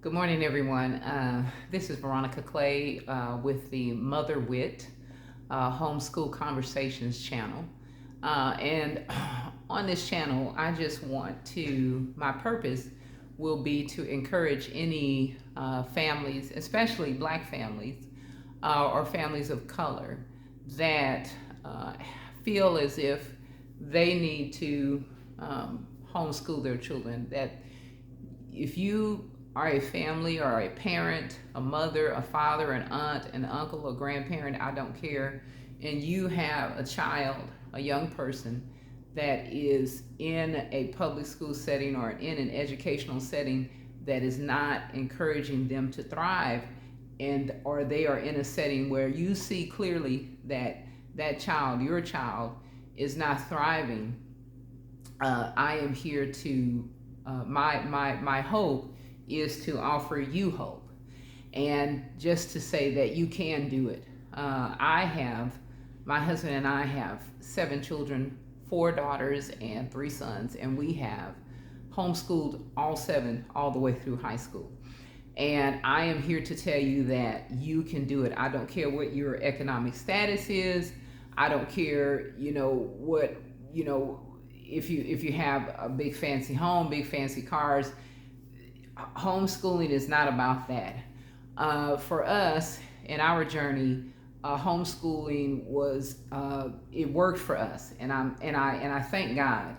Good morning, everyone. This is Veronica Clay with the Mother-Wit Homeschool Conversations channel. And on this channel, I just want to, my purpose will be to encourage any families, especially Black families or families of color, that feel as if they need to homeschool their children. That if you are a family or a parent, a mother, a father, an aunt, an uncle, a grandparent, I don't care, and you have a child, a young person that is in a public school setting or in an educational setting that is not encouraging them to thrive, and or they are in a setting where you see clearly that that child, your child, is not thriving, I am here to my hope is to offer you hope, and just to say that you can do it. My husband and I have 7 children, 4 daughters and 3 sons, and we have homeschooled all 7 all the way through high school. And I am here to tell you that you can do it. I don't care what your economic status is. I don't care, what, if you have a big fancy home, big fancy cars. Homeschooling is not about that. For us, in our journey, homeschooling was it worked for us, and I thank God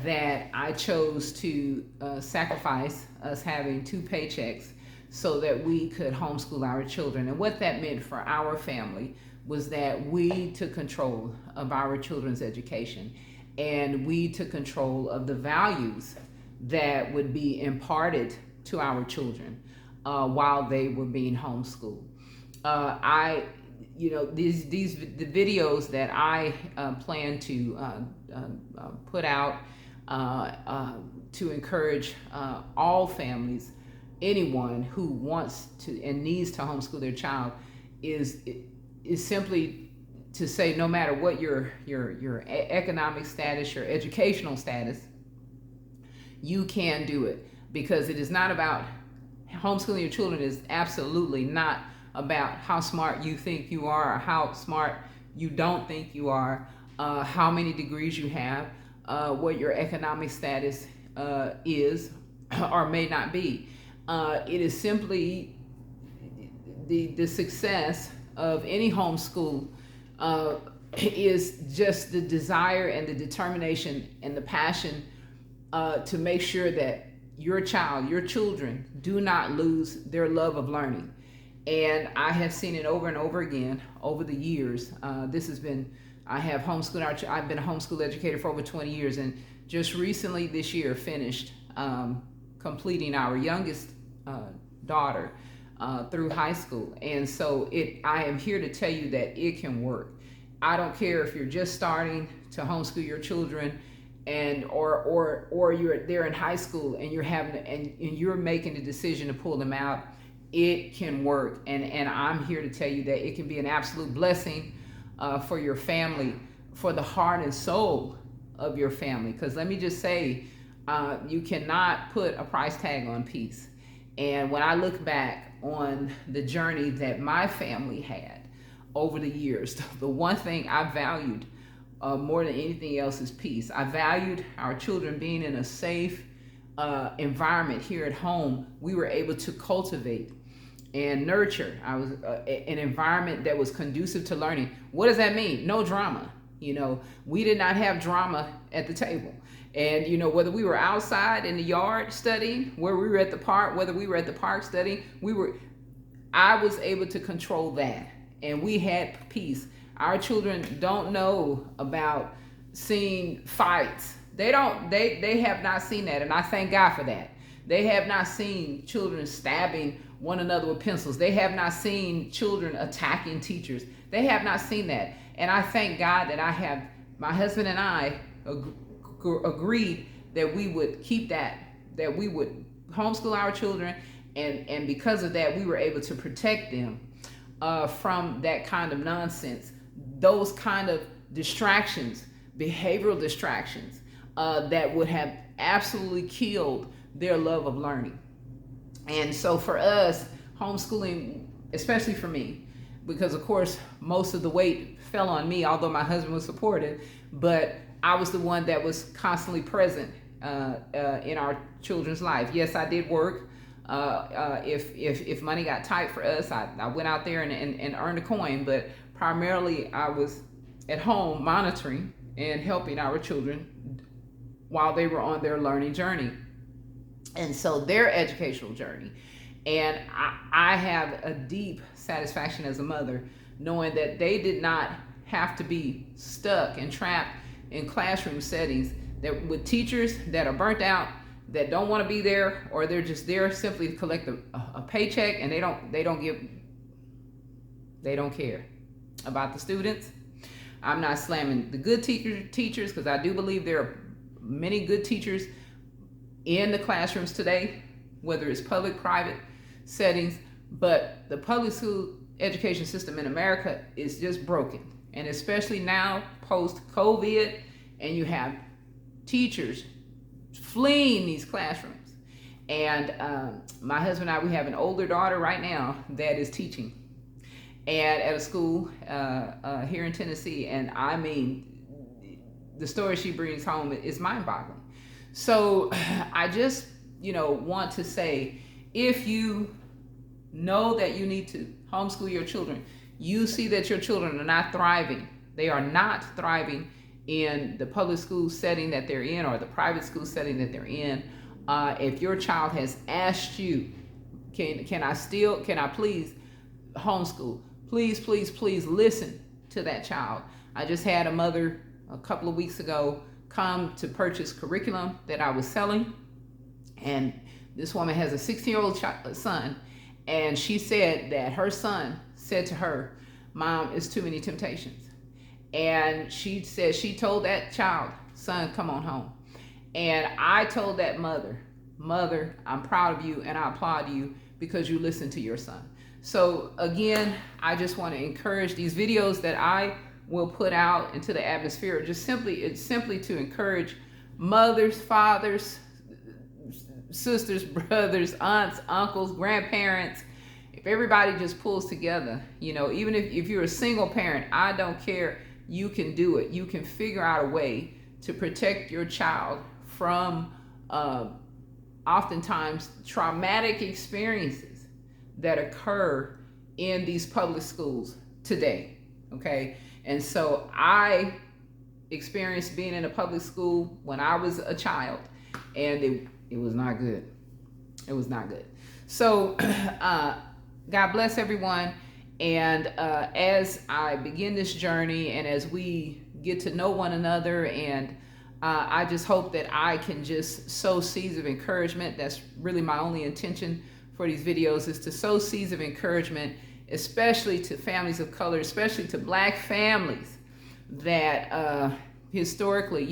that I chose to sacrifice us having 2 paychecks so that we could homeschool our children. And what that meant for our family was that we took control of our children's education, and we took control of the values that would be imparted to our children while they were being homeschooled. The videos that I plan to put out to encourage all families, anyone who wants to and needs to homeschool their child, is simply to say, no matter what your economic status, your educational status, you can do it. Because it is not about homeschooling your children, is absolutely not about how smart you think you are or how smart you don't think you are, how many degrees you have, what your economic status is or may not be. It is simply the success of any homeschool is just the desire and the determination and the passion to make sure that your child, your children, do not lose their love of learning. And I have seen it over and over again over the years. I've been a homeschool educator for over 20 years, and just recently this year finished completing our youngest daughter through high school. And so I am here to tell you that it can work. I don't care if you're just starting to homeschool your children, and or they're in high school and you're making the decision to pull them out. It can work, and I'm here to tell you that it can be an absolute blessing for your family, for the heart and soul of your family. Because let me just say, you cannot put a price tag on peace. And when I look back on the journey that my family had over the years, the one thing I valued more than anything else is peace. I valued our children being in a safe environment here at home. We were able to cultivate and nurture an environment that was conducive to learning. What does that mean? No drama. We did not have drama at the table. And whether we were outside in the yard studying, whether we were at the park studying, I was able to control that, and we had peace. Our children don't know about seeing fights. They have not seen that, and I thank God for that. They have not seen children stabbing one another with pencils. They have not seen children attacking teachers. They have not seen that. And I thank God that my husband and I agreed that we would keep that we would homeschool our children, and because of that, we were able to protect them from that kind of nonsense, those kind of distractions, behavioral distractions that would have absolutely killed their love of learning. And so for us, homeschooling, especially for me, because of course most of the weight fell on me, although my husband was supportive, but I was the one that was constantly present in our children's life. Yes, I did work. If money got tight for us, I went out there and earned a coin, but primarily I was at home monitoring and helping our children while they were on their learning journey. And so their educational journey. And I have a deep satisfaction as a mother knowing that they did not have to be stuck and trapped in classroom settings that with teachers that are burnt out, that don't want to be there, or they're just there simply to collect a paycheck, and they don't care about the students. I'm not slamming the good teachers, because I do believe there are many good teachers in the classrooms today, whether it's public, private settings, but the public school education system in America is just broken. And especially now, post-COVID, and you have teachers fleeing these classrooms. And my husband and I, we have an older daughter right now that is teaching and at a school here in Tennessee. And I mean, the story she brings home is mind-boggling. So I just, want to say, if you know that you need to homeschool your children, you see that your children are not thriving. They are not thriving in the public school setting that they're in, or the private school setting that they're in. If your child has asked you, can I please homeschool? Please listen to that child. I just had a mother a couple of weeks ago come to purchase curriculum that I was selling. And this woman has a 16-year-old son. And she said that her son said to her, "Mom, it's too many temptations." And she said she told that child, "Son, come on home." And I told that mother, I'm proud of you and I applaud you because you listened to your son. So again, I just want to encourage these videos that I will put out into the atmosphere. It's simply to encourage mothers, fathers, sisters, brothers, aunts, uncles, grandparents. If everybody just pulls together, even if you're a single parent, I don't care. You can do it. You can figure out a way to protect your child from oftentimes traumatic experiences that occur in these public schools today. Okay. And so I experienced being in a public school when I was a child, and it was not good. It was not good. So God bless everyone. And as I begin this journey and as we get to know one another, and I just hope that I can just sow seeds of encouragement. That's really my only intention for these videos, is to sow seeds of encouragement, especially to families of color, especially to Black families that historically,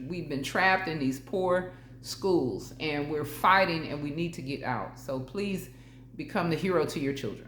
we've been trapped in these poor schools, and we're fighting, and we need to get out. So please become the hero to your children.